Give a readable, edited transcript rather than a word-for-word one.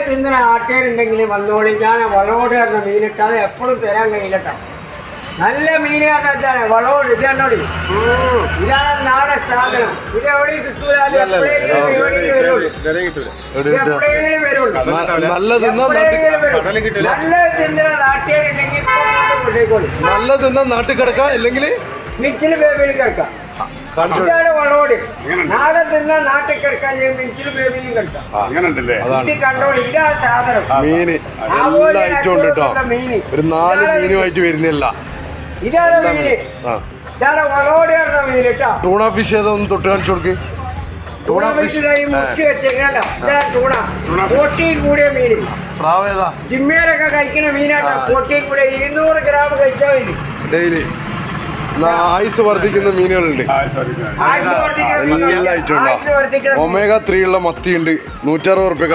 തിന്നുന്ന ആൾക്കാരുണ്ടെങ്കിൽ വന്നോളി. ഞാൻ വളോട് പറഞ്ഞ മീനിട്ടാൽ എപ്പോഴും തരാൻ കഴിയില്ലട്ടോ. നല്ല മീനാണ്. ഇതാണ് വളോട്. ഇത് കണ്ടോളി, ഇതാണ് നാടൻ സാധനം. ഇത് എവിടെയും കിട്ടൂല. നല്ല തിന്ന നാട്ടുകാരുണ്ടെങ്കിൽ നല്ല തിന്ന നാട്ടിൽ കിടക്കാം, അല്ലെങ്കിൽ മിച്ചില് ബേബിയിൽ കിടക്കാം. ഇതാണ് വളോട്. നാടൻ തിന്ന നാട്ടിൽ കിടക്കാൻ മിച്ചില് ബേബിയിലും കിടക്കാം. ഇത് കണ്ടോളി, ഇതാണ് സാധനം. മീന് എല്ലാ ഐറ്റം ഉണ്ട് കേട്ടോ. ഒരു 4 മീനുമായിട്ട് വരുന്നില്ല. ഇതാണ് മീന്. ഇതാണ് വളോട് പറഞ്ഞ മീൻ കേട്ടോ. ടൂണ ഫിഷ് ഏതൊന്ന് തൊട്ട് കാണിച്ചു കൊടുക്ക്. ടൂണ ഫിഷ് മുറിച്ച് വെച്ചേക്കണ്ട. ഇതാണ് ടൂണ. പ്രോട്ടീൻ കൂടിയ മീന്. സ്രാവ് ഏതാ? ജിമ്മേരൊക്കെ കഴിക്കുന്ന മീനാണ്. പ്രോട്ടീൻ കൂടിയ 200 ഗ്രാം കഴിച്ചാൽ മതി ഡെയിലി. ആയുസ് വർദ്ധിക്കുന്ന മീനുകളുണ്ട്. എല്ലാ ഐറ്റം ഉണ്ടോ? ഒമേഗ 3 ഉള്ള മത്തി ഉണ്ട്. 160 റുപ്യ.